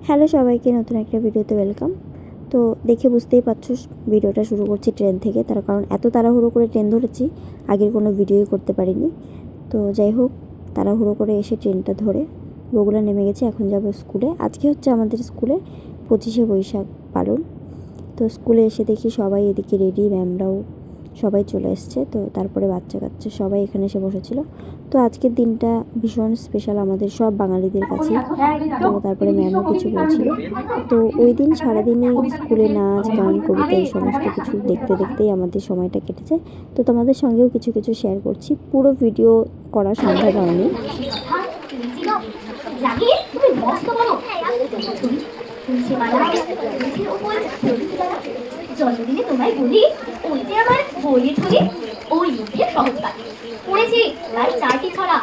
Hello সবাইকে, নতুন একটা ভিডিওতে ওয়েলকাম। তো দেখে বুঝতেই পারছো ভিডিওটা শুরু করছি ট্রেন থেকে, তার কারণ এত তাড়াহুড়ো করে ট্রেন ধরেছি, আগের কোনো ভিডিওই করতে পারিনি। তো যাই হোক, তাড়াহুড়ো করে এসে ট্রেনটা ধরে বগুড়া নেমে গেছি। এখন যাব স্কুলে। আজকে হচ্ছে আমাদের স্কুলে 25শে বৈশাখ পালন। তো স্কুলে এসে দেখি সবাই এদিকে রেডি, ম্যামরাও সবাই চলে এসছে। তো তারপরে বাচ্চা কাচ্চা সবাই এখানে এসে বসেছিল। তো আজকের দিনটা ভীষণ স্পেশাল আমাদের সব বাঙালিদের কাছে। তো তারপরে ম্যামও কিছু বলছিল। তো ওই দিন সারাদিনই স্কুলে নাচ গান কবিতা এই সমস্ত কিছু দেখতে দেখতেই আমাদের সময়টা কেটেছে। তো তোমাদের সঙ্গেও কিছু কিছু শেয়ার করছি, পুরো ভিডিও করা সম্ভব হয়নি। জন্মদিনে তোমায় বলি, ওই যে আমার বইয়ে ধরি ওই মুখে সহজ কাজ পড়েছি আর চারটি ছড়া।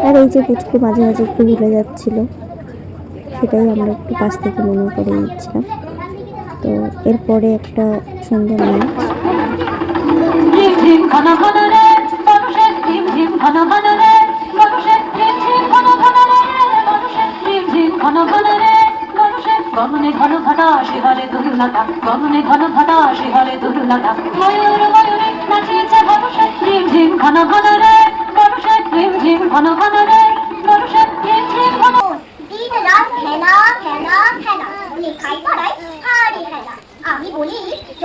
আর এই যে পুচকু মাঝে মাঝে একটু ভুলে যাচ্ছিল, সেটাই আমরা একটু পাশ থেকে মনে করে দিচ্ছিলাম। তো এরপরে একটা সুন্দর নাচ। গগনে ঘন ঘটা শিহরে দুর্লতা, গগনে ঘন ঘটা শিহরে দুর্লতা, ময়ূর ময়ূরে নাচিছে বর্ষে ঝিম ঝিম ঘন ঘন রে, বর্ষে ঝিম ঝিম ঘন ঘন রে, বর্ষে ঝিম ঝিম ঘন। দিন রাত হেনা হেনা হেনা, লেখাই পড়াই হারি হেনা। আমি বলি জ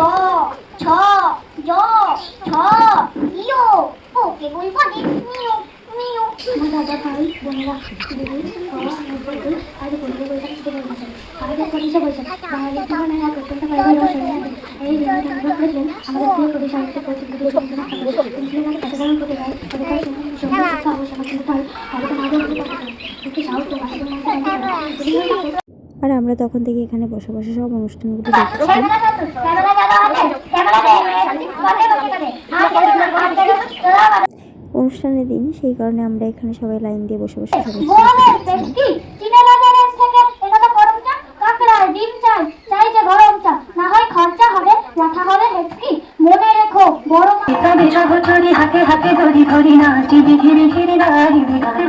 ছ জ ছ ইয়ো, ওকে বলবো নি মিও মিও। আমার দাদা ভাই বোনেরা আর বলবো বলতে কিছু বলবো না। আমাদের পরিচয় বলছেন বাঙালি জীবনের এক অত্যন্ত পরিবার এই দিনটি অনুভব করেছিলেন আমাদের প্রিয় কবি সাহিত্য পরিচিত তিনি ছিলেন আমাদের সাধারণ প্রতিভায় অধিকার শিক্ষা ও সমাজসেবায় অবদান আগে একটি সাহস ও ভাষা। আর আমরা তখন থেকে এখানে বসে বসে সব অনুষ্ঠানগুলো দেখছিলাম। অনুষ্ঠানের দিন, সেই কারণে আমরা এখানে সবাই লাইন দিয়ে বসে বসে হাতে হাতে ধরি ধরি নাচি বিঘিরি ঘিরি গাড়ি বিঘাড়ি,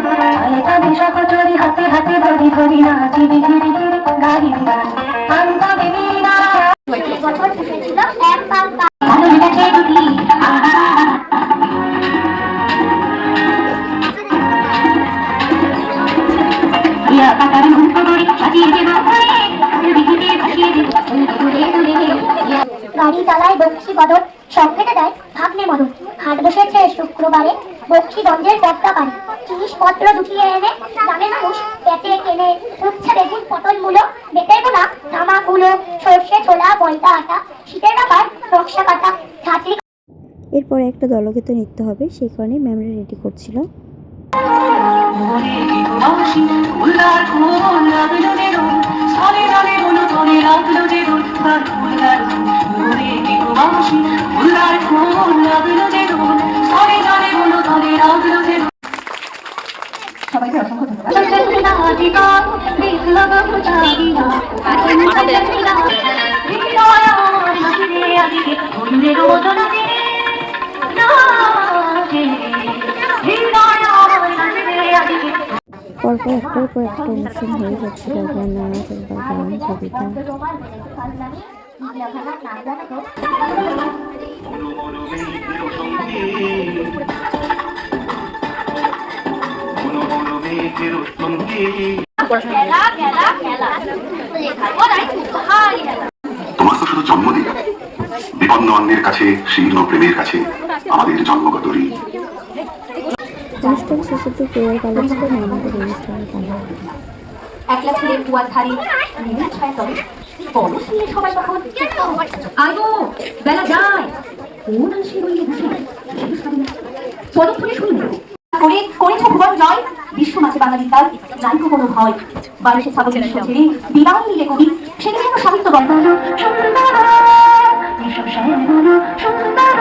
আয়তা দিশা কচুরি হাতে হাতে ধরি ধরি নাচি বিঘিরি ঘিরি গাড়ি বিঘাড়ি, আন্তা বিবিনা বছর পুষেছিল এক পাঙ্কা গাড়ি চালায় বক্সি বদল, সংকেতে দেয় ভাগ্নে মদন। হাট বসেছে শুক্রবারে, বক্সি গঞ্জের পটকা পারে, জিনিসপত্র জুটিয়ে এনে গ্রামের মানুষ পেটে কেনে। উচ্ছে বেগুন পটল মূলো, বেতের গোলা ধামা কুলো, সর্ষে ছোলা বলতা আটা, শীতের ব্যাপার নকশা কাটা ছাঁচড়ি। এরপরে একটা দলগীত নৃত্য হবে, সেই কারণে ম্যামরা রেডি করছিল। সবাইকে অসংখ্য ধন্যবাদ। পরপর একটার পর একটা অনুষ্ঠান হয়ে যাচ্ছিল, একবার নাচ, একবার গান, কবিতা। তোমার তো শুধু জন্মদিন, বিপন্ন অন্যের কাছে শীর্ণ প্রেমের কাছে আমাদের জন্মগত ঋণ। অনুষ্ঠান শেষে তো কেয়ার পালা ছিল না আমাদের অনুষ্ঠানের পালা। একলা ছেলে কুয়ার ধারে নিমিষ ছায়া তবে বড় ছেলে সবাই তখন আয়ো বেলা যায় কোন আসে রইলে বসে পদক্ষেপে শুনল করে করেছ ভুবন জয়, বিশ্ব মাঝে বাঙালির তাই জানকো কোনো ভয়। বারোশে ছাগল বিশ্ব ছেড়ে বিদায় নিলে কবি, সেদিন যেন সাহিত্য গল্প হলো সুন্দর সুন্দর।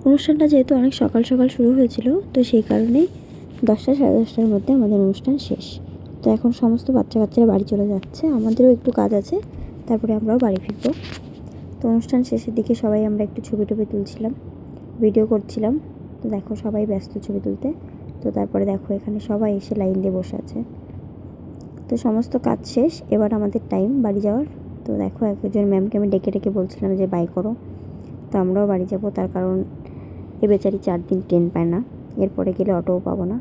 অনুষ্ঠানটা যেহেতু অনেক সকাল সকাল শুরু হয়েছিল, তো সেই কারণে 10টা সাড়ে 10টার মধ্যে আমাদের অনুষ্ঠান শেষ। তো এখন সমস্ত বাচ্চা কাচ্চারা বাড়ি চলে যাচ্ছে, আমাদেরও একটু কাজ আছে, তারপরে আমরাও বাড়ি ফিরবো। তো অনুষ্ঠান শেষের দিকে সবাই আমরা একটু ছবি টবি তুলছিলাম, ভিডিও করছিলাম। তো দেখো সবাই ব্যস্ত ছবি তুলতে। তো তারপরে দেখো এখানে সবাই এসে লাইন দিয়ে বসে আছে। তো সমস্ত কাজ শেষ, এবার আমাদের টাইম বাড়ি যাওয়ার। তো দেখো একজন ম্যামকে আমি ডেকে ডেকে বলছিলাম যে বাই করো। তো আমরাও বাড়ি যাব, তার কারণ এ বেচারি 4 দিন ট্রেন পায় না, এরপরে গেলে অটোও পাবো না।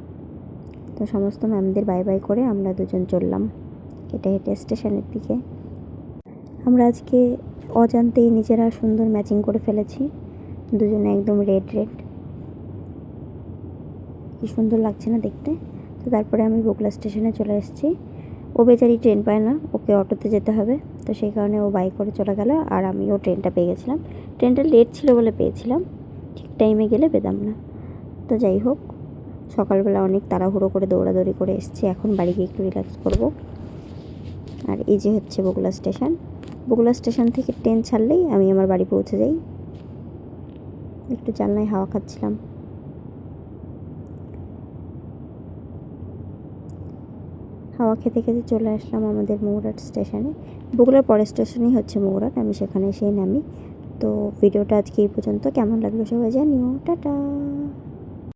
তো সমস্ত ম্যামদের বাই বাই করে আমরা দুজন চললাম হেঁটে হেঁটে স্টেশনের দিকে। আমরা আজকে অজান্তেই নিজেরা সুন্দর ম্যাচিং করে ফেলেছি, দুজনে একদম রেড রেড, কি সুন্দর লাগছে না দেখতে। তো তারপরে আমি বগুলা স্টেশনে চলে এসেছি। ও বেচারি ট্রেন পায় না, ওকে অটোতে যেতে হবে। তো সেই কারণে ও বাইক করে চলে গেল, আর আমিও ট্রেনটা পেয়ে গেছিলাম। ট্রেনটা লেট ছিল বলে পেয়েছিলাম, ঠিক টাইমে গেলে পেতাম না। তো যাই হোক, সকালবেলা অনেক তাড়াহুড়ো করে দৌড়াদৌড়ি করে এসেছি, এখন বাড়ি গিয়ে একটু রিল্যাক্স করব। আর এই যে হচ্ছে বগুলা স্টেশন। বগুলা স্টেশন থেকে ট্রেন ছাড়লেই আমি আমার বাড়ি পৌঁছে যাই। একটু জানলায় হাওয়া খাচ্ছিলাম। হাওয়া খেতে খেতে চলে আসলাম আমাদের মৌরাট স্টেশনে। বগুলার পরের স্টেশনই হচ্ছে মৌরাট, আমি সেখানে এসেই নামি। তো ভিডিওটা আজকে এই পর্যন্ত। কেমন লাগলো সবাই জানিও। টাটা।